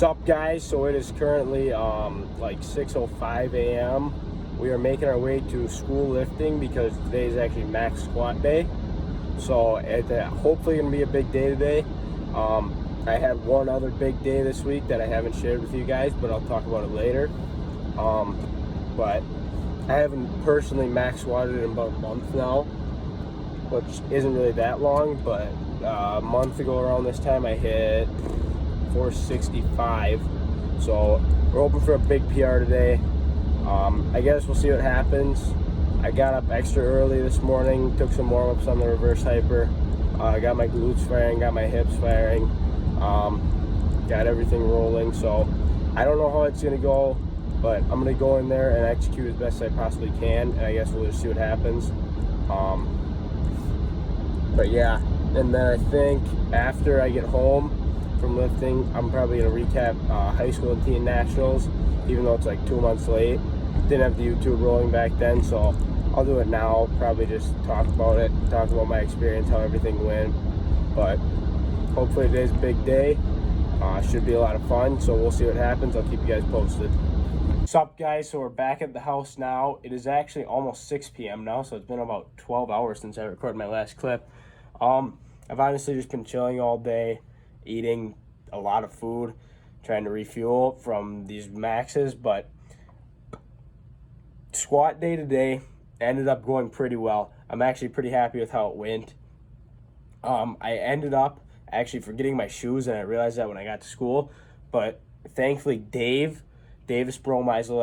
What's up, guys? So it is currently like 6:05 a.m. We are making our way to school lifting because today is actually max squat day. So it's hopefully going to be a big day today. I had one other big day this week that I haven't shared with you guys, but I'll talk about it later. But I haven't personally max squatted in about a month now, which isn't really that long, but a month ago around this time I hit 465. So we're hoping for a big PR today. I guess we'll see what happens. I got up extra early this morning, took some warm-ups on the reverse hyper. I got my glutes firing, got my hips firing, got everything rolling. So I don't know how it's gonna go, but I'm gonna go in there and execute as best I possibly can, and I guess we'll just see what happens. But yeah, and then I think after I get home from lifting, I'm probably gonna recap high school and teen nationals, even though it's like 2 months late. Didn't have the YouTube rolling back then, so I'll do it now. Probably just talk about it, talk about my experience, how everything went. But hopefully today's a big day. Should be a lot of fun, so we'll see what happens. I'll keep you guys posted. What's up, guys? So we're back at the house now. It is actually almost 6 p.m. now, so it's been about 12 hours since I recorded my last clip. I've honestly just been chilling all day, eating a lot of food, trying to refuel from these maxes, but squat day today ended up going pretty well. I'm actually pretty happy with how it went. I ended up actually forgetting my shoes, and I realized that when I got to school, but thankfully Davis Bromeisel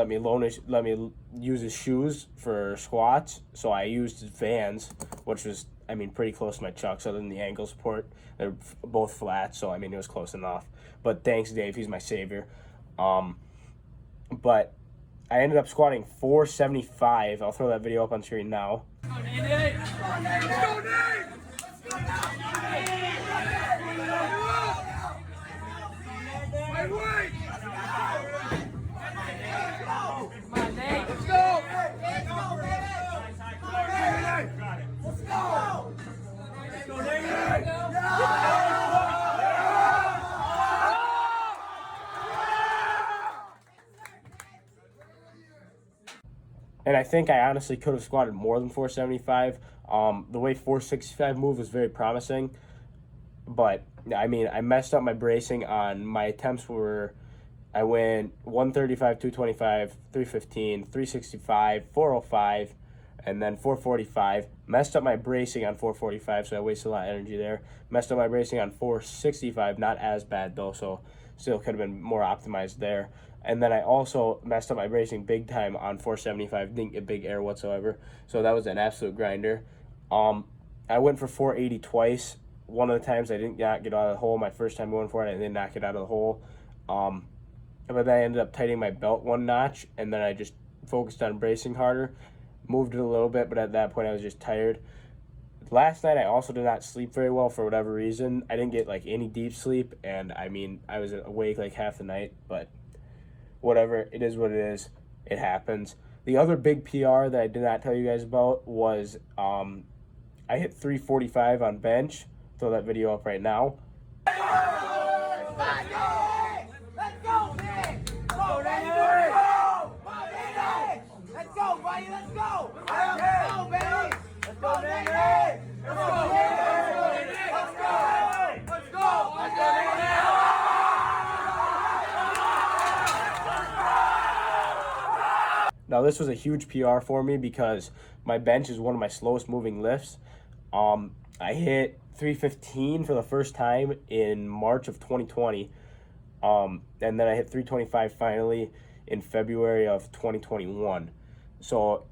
let me use his shoes for squats, so I used his Vans, which was, I mean, pretty close to my chucks other than the ankle support. They're both flat, so I mean, it was close enough. But thanks, Dave. He's my savior. But I ended up squatting 475. I'll throw that video up on screen now. And I think I honestly could have squatted more than 475. The way 465 moved was very promising, but I mean, I messed up my bracing on my attempts. I went 135, 225, 315, 365, 405, and then 445. Messed up my bracing on 445, so I wasted a lot of energy there. Messed up my bracing on 465, not as bad though, so still could have been more optimized there. And then I also messed up my bracing big time on 475, didn't get big air whatsoever, so that was an absolute grinder. I went for 480 twice. One of the times I didn't not get out of the hole. My first time going for it, I did not get out of the hole. But then I ended up tightening my belt one notch, and then I just focused on bracing harder. Moved it a little bit, but at that point I was just tired. Last night I also did not sleep very well for whatever reason. I didn't get like any deep sleep, and I mean, I was awake like half the night, but whatever, it is what it is. It happens. The other big PR that I did not tell you guys about was I hit 345 on bench. Throw that video up right now. Now this was a huge PR for me because my bench is one of my slowest moving lifts. I hit 315 for the first time in March of 2020. And then I hit 325 finally in February of 2021. So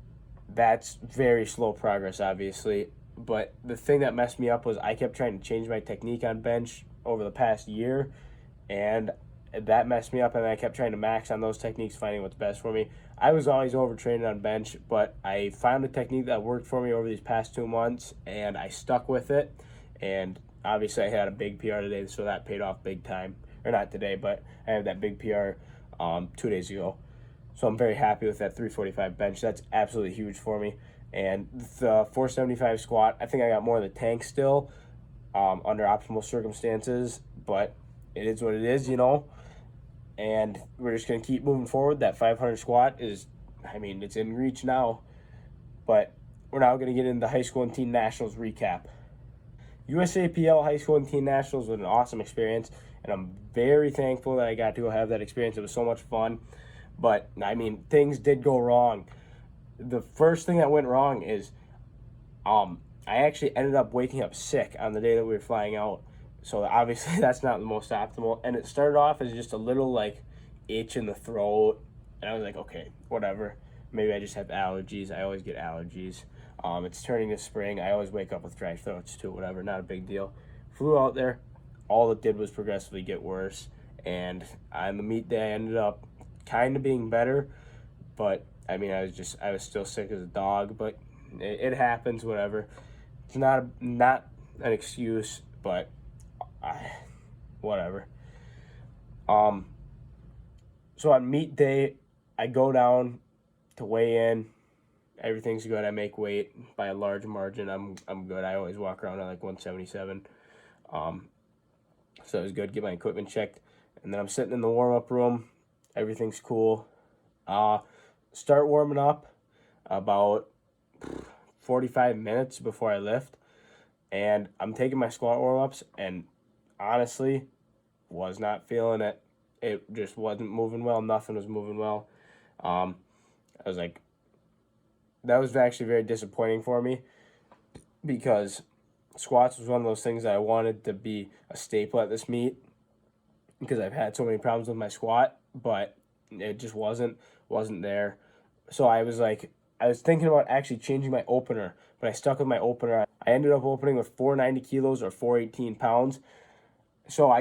that's very slow progress, obviously. But the thing that messed me up was I kept trying to change my technique on bench over the past year, and that messed me up, and I kept trying to max on those techniques, finding what's best for me. I was always overtraining on bench, but I found a technique that worked for me over these past 2 months, and I stuck with it. And obviously I had a big PR today, so that paid off big time. Or not today, but I had that big PR 2 days ago. So I'm very happy with that 345 bench. That's absolutely huge for me. And the 475 squat, I think I got more of the tank still under optimal circumstances, but it is what it is, you know. and we're just going to keep moving forward. That 500 squat is, I mean, it's in reach now, but we're now going to get into high school and teen nationals recap. USAPL high school and teen nationals was an awesome experience, and I'm very thankful that I got to go have that experience. It was so much fun, but I mean, things did go wrong. The first thing that went wrong is I actually ended up waking up sick on the day that we were flying out. So obviously that's not the most optimal. And it started off as just a little like itch in the throat. And I was like, okay, whatever. Maybe I just have allergies. I always get allergies. It's turning to spring. I always wake up with dry throats too, whatever. Not a big deal. Flew out there. All it did was progressively get worse. And on the meet day, I ended up kind of being better. But, I mean, I was still sick as a dog. But it happens, whatever. It's not an excuse, but whatever. So on meet day, I go down to weigh in. Everything's good. I make weight by a large margin. I'm good. I always walk around at like 177. So it was good. Get my equipment checked, and then I'm sitting in the warm up room. Everything's cool. Start warming up about 45 minutes before I lift, and I'm taking my squat warm ups, and honestly, was not feeling it. It just wasn't moving well. Nothing was moving well. I was like, that was actually very disappointing for me, because squats was one of those things that I wanted to be a staple at this meet, because I've had so many problems with my squat, but it just wasn't there. So I was thinking about actually changing my opener, but I stuck with my opener. I ended up opening with 490 kilos or 418 pounds. So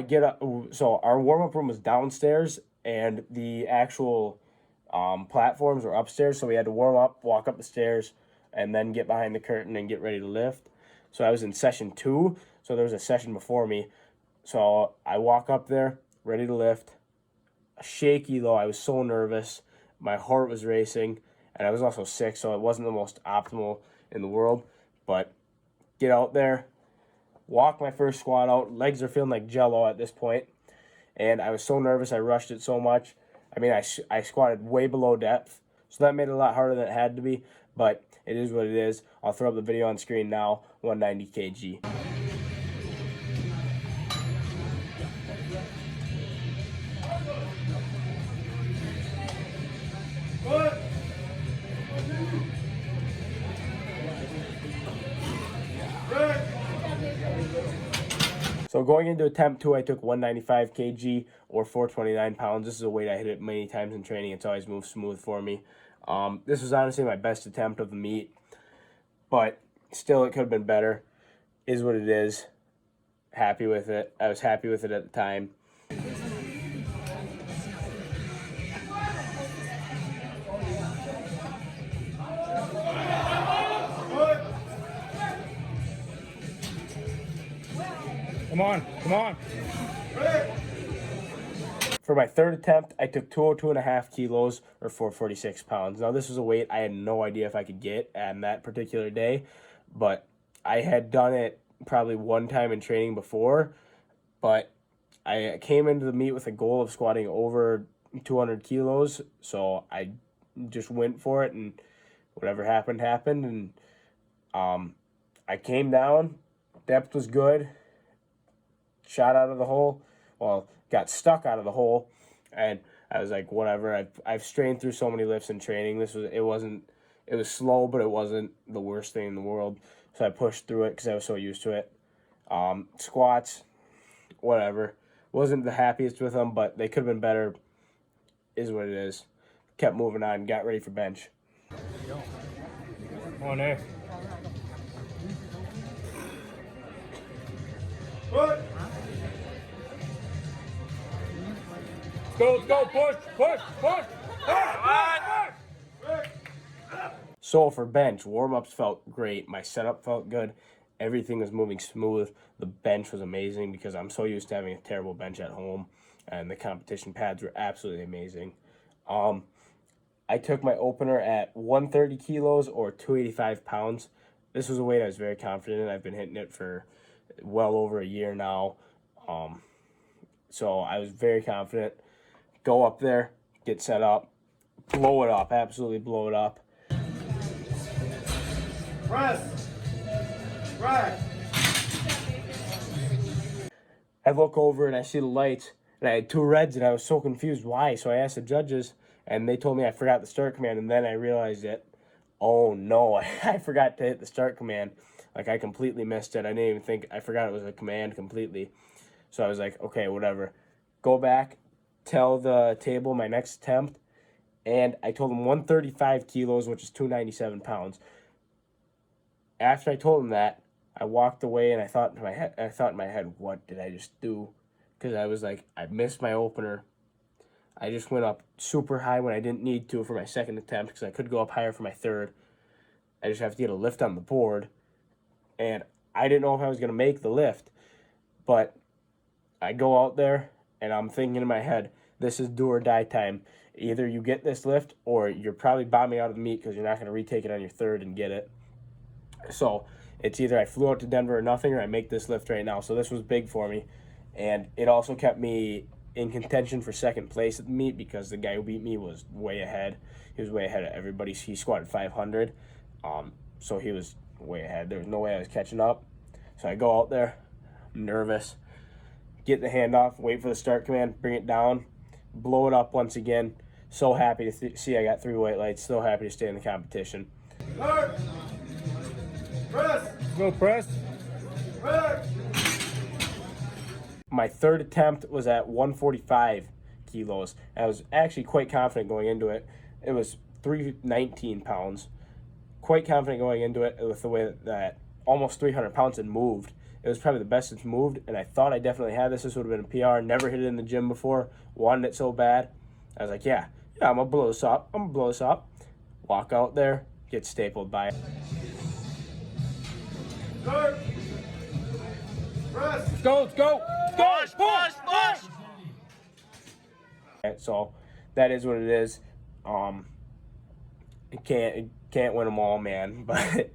so our warm-up room was downstairs, and the actual platforms were upstairs. So we had to warm up, walk up the stairs, and then get behind the curtain and get ready to lift. So I was in session 2. So there was a session before me. So I walk up there, ready to lift. Shaky though, I was so nervous. My heart was racing, and I was also sick, so it wasn't the most optimal in the world. But get out there, walk my first squat out. Legs are feeling like jello at this point, and I was so nervous. I rushed it so much. I mean, I squatted way below depth, so that made it a lot harder than it had to be. But it is what it is. I'll throw up the video on screen now. 190 kg. So going into attempt 2, I took 195 kg or 429 pounds. This is a weight I hit it many times in training. It's always moved smooth for me. This was honestly my best attempt of the meet, but still it could have been better. Is what it is. Happy with it. I was happy with it at the time. Come on. For my third attempt, I took 202.5 kilos or 446 pounds. Now, this was a weight I had no idea if I could get on that particular day, but I had done it probably one time in training before, but I came into the meet with a goal of squatting over 200 kilos, so I just went for it, and whatever happened, and I came down. Depth was good. Shot out of the hole. Well, got stuck out of the hole, and I was like, whatever. I've strained through so many lifts in training. It was slow, but it wasn't the worst thing in the world. So I pushed through it because I was so used to it. Squats, whatever. Wasn't the happiest with them, but they could have been better. Is what it is. Kept moving on. Got ready for bench. Come on there. Good. Let's go, push. So for bench, warm-ups felt great. My setup felt good. Everything was moving smooth. The bench was amazing because I'm so used to having a terrible bench at home, and the competition pads were absolutely amazing. I took my opener at 130 kilos or 285 pounds. This was a weight I was very confident in. I've been hitting it for well over a year now. So I was very confident. Go up there, get set up, blow it up, absolutely blow it up. Press. Right. I look over and I see the lights, and I had 2 reds, and I was so confused why. So I asked the judges, and they told me I forgot the start command, and then I realized that, oh no, I forgot to hit the start command. Like, I completely missed it. I didn't even think, I forgot it was a command completely. So I was like, okay, whatever. Go back, tell the table my next attempt, and I told them 135 kilos, which is 297 pounds. After I told them that, I walked away and I thought in my head, what did I just do? Because I was like, I missed my opener. I just went up super high when I didn't need to for my second attempt because I could go up higher for my third. I just have to get a lift on the board. And I didn't know if I was going to make the lift. But I go out there and I'm thinking in my head, this is do or die time. Either you get this lift or you're probably bombing out of the meet because you're not going to retake it on your third and get it. So it's either I flew out to Denver or nothing, or I make this lift right now. So this was big for me. And it also kept me in contention for second place at the meet because the guy who beat me was way ahead. He was way ahead of everybody. He squatted 500. So he was way ahead. There was no way I was catching up. So I go out there, I'm nervous, get the handoff, wait for the start command, bring it down, blow it up once again. So happy to see I got 3 white lights. So happy to stay in the competition. Start. Press. Go press. Press. My third attempt was at 145 kilos. I was actually quite confident going into it. It was 319 pounds. Quite confident going into it with the way that almost 300 pounds had moved. It was probably the best it's moved, and I thought I definitely had this. This would have been a PR. Never hit it in the gym before. Wanted it so bad. I was like, yeah, I'm going to blow this up. Walk out there, get stapled by it. Start. Press. Let's go, let's go. Push. So that is what it is. Can't win them all, man. But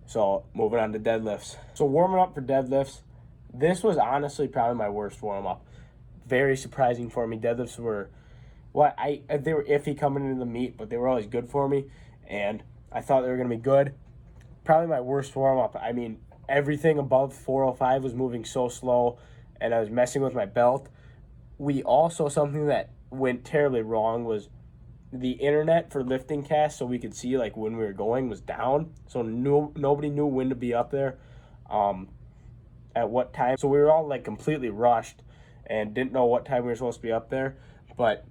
so moving on to deadlifts. So warming up for deadlifts, this was honestly probably my worst warm up. Very surprising for me. Deadlifts were, they were iffy coming into the meet, but they were always good for me, and I thought they were gonna be good. Probably my worst warm up. I mean, everything above 405 was moving so slow, and I was messing with my belt. Something that went terribly wrong was the internet for lifting casts, so we could see like when we were going, was down. So nobody knew when to be up there, at what time. So we were all like completely rushed and didn't know what time we were supposed to be up there. But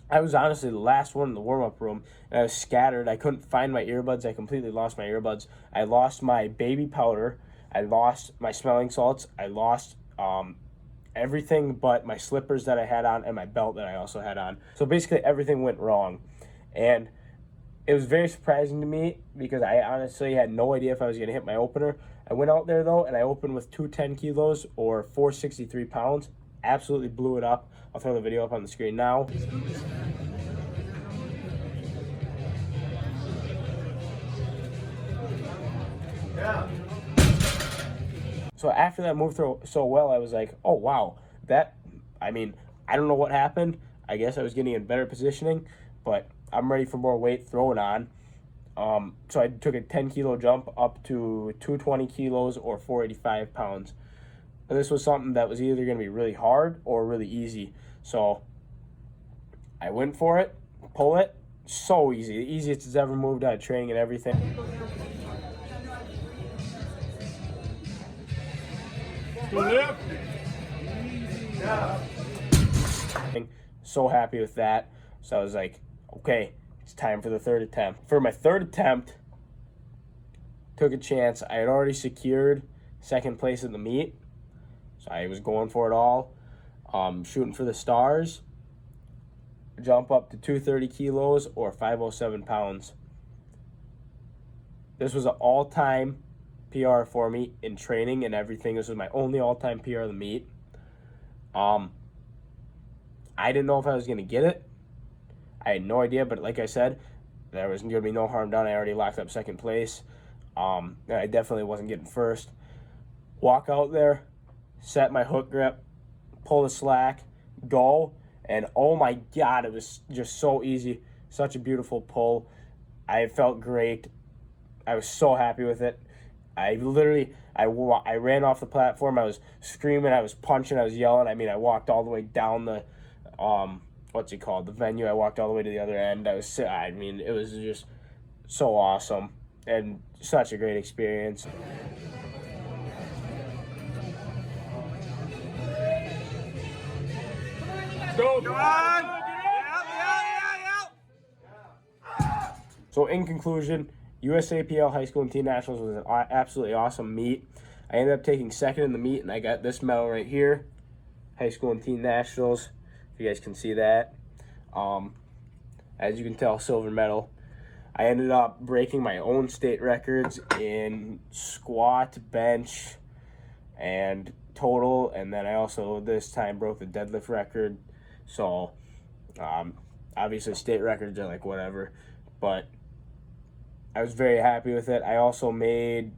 I was honestly the last one in the warm-up room, and I was scattered. I couldn't find my earbuds. I completely lost my earbuds. I lost my baby powder. I lost my smelling salts. I lost everything but my slippers that I had on and my belt that I also had on. So basically everything went wrong. And it was very surprising to me because I honestly had no idea if I was going to hit my opener. I went out there, though, and I opened with 210 kilos or 463 pounds. Absolutely blew it up. I'll throw the video up on the screen now. Yeah. So after that moved through so well, I was like, oh, wow. I don't know what happened. I guess I was getting in better positioning, but I'm ready for more weight, throw it on. So I took a 10-kilo jump up to 220 kilos or 485 pounds. And this was something that was either going to be really hard or really easy. So I went for it, pull it, so easy. The easiest it's ever moved out of training and everything. Yeah. So happy with that. So I was like, okay, it's time for the third attempt. For my third attempt, took a chance. I had already secured second place in the meet. So I was going for it all, shooting for the stars, jump up to 230 kilos or 507 pounds. This was an all-time PR for me in training and everything. This was my only all-time PR of the meet. I didn't know if I was going to get it. I had no idea, but like I said, there was going to be no harm done. I already locked up second place. And I definitely wasn't getting first. Walk out there, set my hook grip, pull the slack, go, and oh my God, it was just so easy. Such a beautiful pull. I felt great. I was so happy with it. I ran off the platform. I was screaming. I was punching. I was yelling. I mean, I walked all the way down the, the venue. I walked all the way to the other end. It was just so awesome and such a great experience. Go. Come on. So in conclusion, USAPL High School and Teen Nationals was an absolutely awesome meet. I ended up taking second in the meet, and I got this medal right here, High School and Teen Nationals. If you guys can see that. As you can tell, silver medal. I ended up breaking my own state records in squat, bench, and total, and then I also this time broke the deadlift record. So obviously state records are like whatever, but I was very happy with it. I also made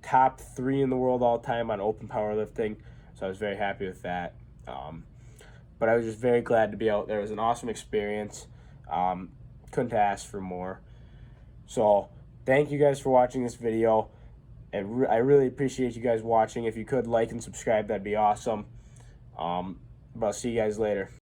top 3 in the world all time on open powerlifting, so I was very happy with that. But I was just very glad to be out there. It was an awesome experience. Couldn't ask for more. So thank you guys for watching this video. And I really appreciate you guys watching. If you could like and subscribe, that'd be awesome. But I'll see you guys later.